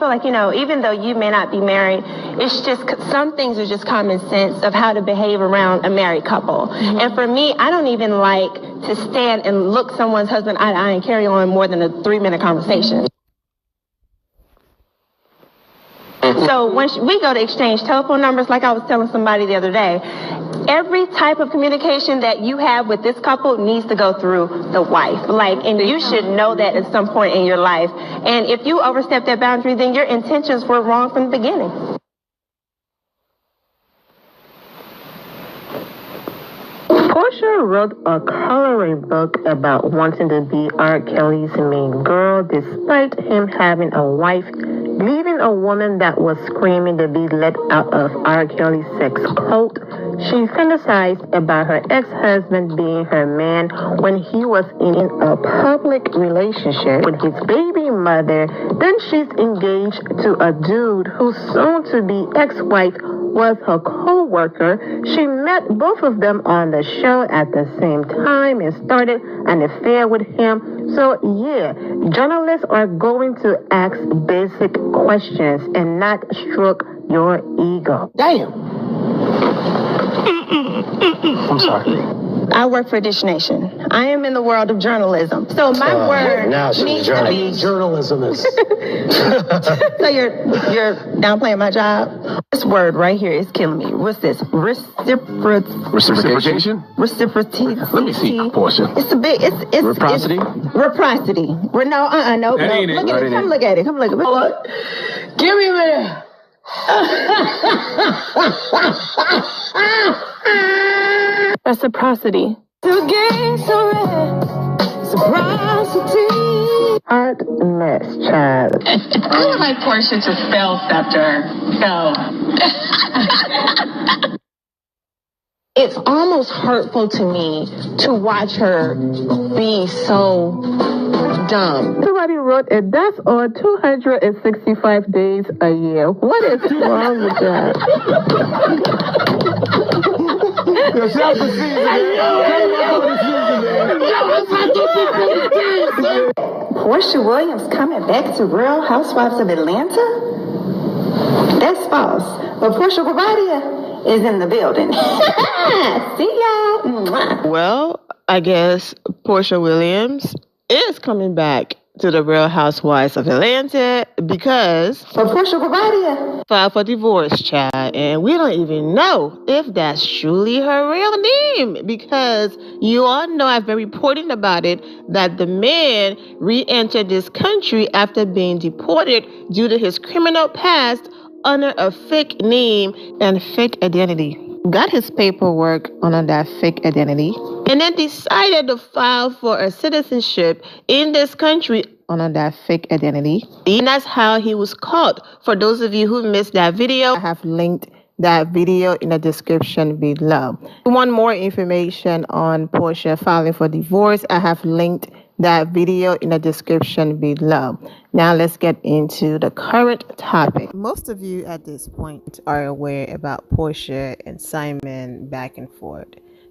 feel like, even though you may not be married, it's just some things are just common sense of how to behave around a married couple. Mm-hmm. And for me, I don't even like to stand and look someone's husband eye to eye and carry on more than a 3-minute conversation. So when we go to exchange telephone numbers, like I was telling somebody the other day, every type of communication that you have with this couple needs to go through the wife. And you should know that at some point in your life. And if you overstep that boundary, then your intentions were wrong from the beginning. Porsha wrote a coloring book about wanting to be R. Kelly's main girl despite him having a wife, leaving a woman that was screaming to be let out of R. Kelly's sex cult. She fantasized about her ex-husband being her man when he was in a public relationship with his baby mother. Then she's engaged to a dude whose soon-to-be ex-wife was her co-worker. She met both of them on the show at the same time and started an affair with him. So yeah, journalists are going to ask basic questions and not stroke your ego. Damn. I'm sorry. I work for Dish Nation. I am in the world of journalism. So my word needs to be journalism is. So you're downplaying my job? This word right here is killing me. What's this? Reciprocation? Reciprocity. Let me see, Porsha. It's a big. It's reciprocity. Reciprocity. No. That ain't it. Look at it. Come look at it. Come look at it. Give me that. Reciprocity. To gain so reciprocity. Hot mess, child. I would like Porsha to spell scepter. So. It's almost hurtful to me to watch her be so dumb. Somebody wrote a death on 265 days a year. What is wrong with that? Porsha Williams coming back to Real Housewives of Atlanta? That's false. But Porsha Guardia is in the building. See y'all. Well, I guess Porsha Williams is coming back to the Real Housewives of Atlanta because Porsha Guardia filed for divorce, child, and we don't even know if that's truly her real name because you all know I've been reporting about it that the man re-entered this country after being deported due to his criminal past under a fake name and fake identity. Got his paperwork under that fake identity and then decided to file for a citizenship in this country under that fake identity. And that's how he was caught. For those of you who missed that video, I have linked that video in the description below. If you want more information on Porsha filing for divorce, I have linked that video in the description below. Now let's get into the current topic. Most of you at this point are aware about Porsha and Simon back and forth.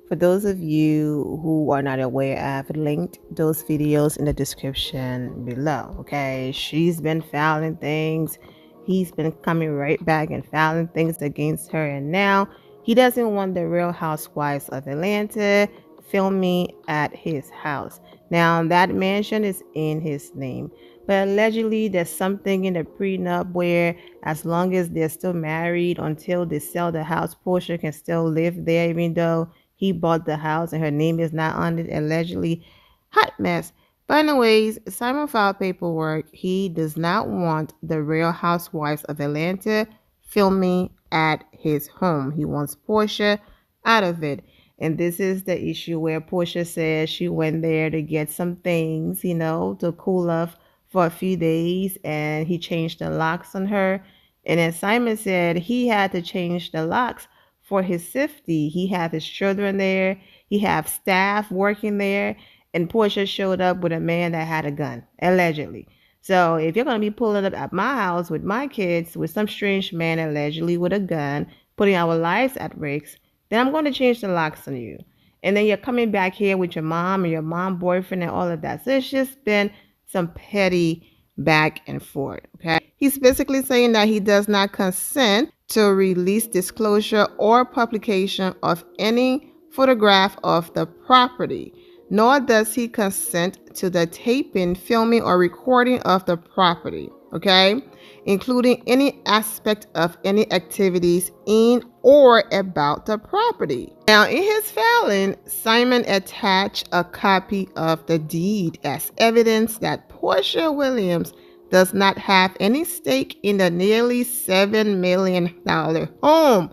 For those of you who are not aware, I have linked those videos in the description below. Okay, she's been filing things. He's been coming right back and filing things against her. And now he doesn't want the Real Housewives of Atlanta filming at his house. Now that mansion is in his name. But allegedly there's something in the prenup where as long as they're still married until they sell the house, Porsha can still live there even though he bought the house and her name is not on it, allegedly. Hot mess. But anyways, Simon filed paperwork. He does not want the Real Housewives of Atlanta filming at his home. He wants Porsha out of it. And this is the issue where Porsha says she went there to get some things, to cool off for a few days. And he changed the locks on her. And then Simon said he had to change the locks for his safety. He had his children there. He had staff working there. And Porsha showed up with a man that had a gun, allegedly. So if you're going to be pulling up at my house with my kids, with some strange man allegedly with a gun, putting our lives at risk, then I'm going to change the locks on you. And then you're coming back here with your mom and your mom boyfriend and all of that. So it's just been some petty back and forth, okay? He's basically saying that he does not consent to release, disclosure, or publication of any photograph of the property, nor does he consent to the taping, filming, or recording of the property, okay, including any aspect of any activities in or about the property. Now, in his filing, Simon attached a copy of the deed as evidence that Porsha Williams does not have any stake in the nearly $7 million home,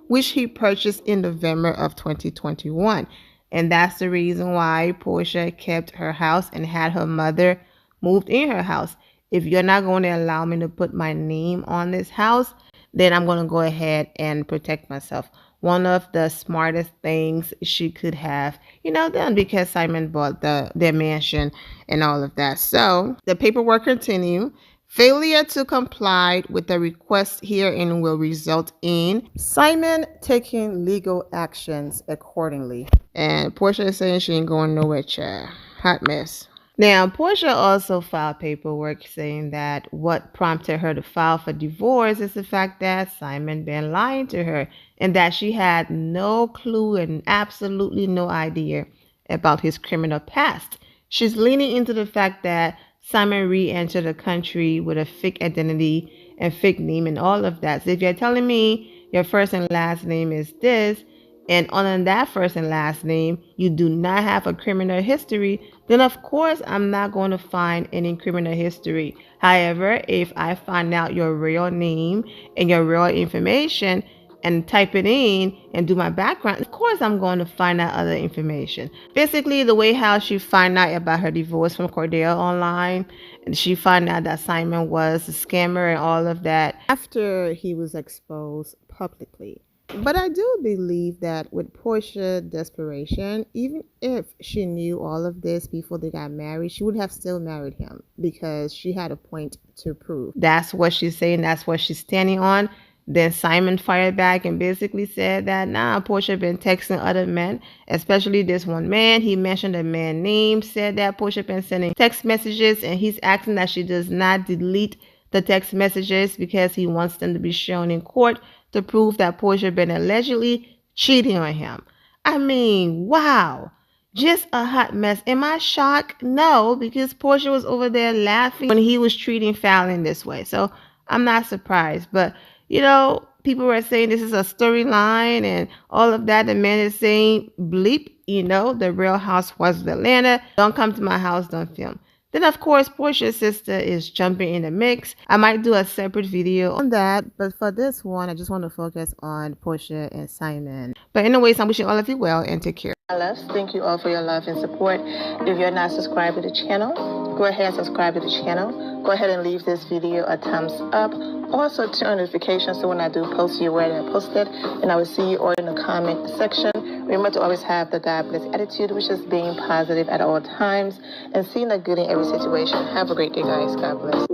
which he purchased in November of 2021. And that's the reason why Porsha kept her house and had her mother moved in her house. If you're not going to allow me to put my name on this house, then I'm going to go ahead and protect myself. One of the smartest things she could have, done, because Simon bought their mansion and all of that. So the paperwork continues. Failure to comply with the request herein will result in Simon taking legal actions accordingly. And Porsha is saying she ain't going nowhere, child. Hot mess. Now, Porsha also filed paperwork saying that what prompted her to file for divorce is the fact that Simon been lying to her and that she had no clue and absolutely no idea about his criminal past. She's leaning into the fact that Simon re-entered the country with a fake identity and fake name and all of that. So if you're telling me your first and last name is this, and on that first and last name, you do not have a criminal history, then of course I'm not going to find any criminal history. However, if I find out your real name and your real information and type it in and do my background, of course I'm going to find out other information. Basically, the way how she found out about her divorce from Cordell online, and she found out that Simon was a scammer and all of that after he was exposed publicly. But I do believe that with Porsha's desperation, even if she knew all of this before they got married, she would have still married him because she had a point to prove. That's what she's saying. That's what she's standing on. Then Simon fired back and basically said that, Porsha been texting other men, especially this one man. He mentioned a man name, said that Porsha been sending text messages, and he's asking that she does not delete the text messages because he wants them to be shown in court to prove that Porsha been allegedly cheating on him. I mean, wow. Just a hot mess. Am I shocked? No, because Porsha was over there laughing when he was treating Fallon this way. So I'm not surprised. But, people were saying this is a storyline and all of that. The man is saying, bleep, the Real Housewives of Atlanta. Don't come to my house, don't film. Then, of course, Porsha's sister is jumping in the mix. I might do a separate video on that, but for this one, I just want to focus on Porsha and Simon. But anyways, I'm wishing all of you well and take care. My loves, thank you all for your love and support. If you're not subscribed to the channel, go ahead and subscribe to the channel. Go ahead and leave this video a thumbs up. Also, turn on notifications so when I do post, you're aware that I posted. And I will see you all in the comment section. Remember to always have the God bless attitude, which is being positive at all times and seeing the good in every situation. Have a great day, guys. God bless.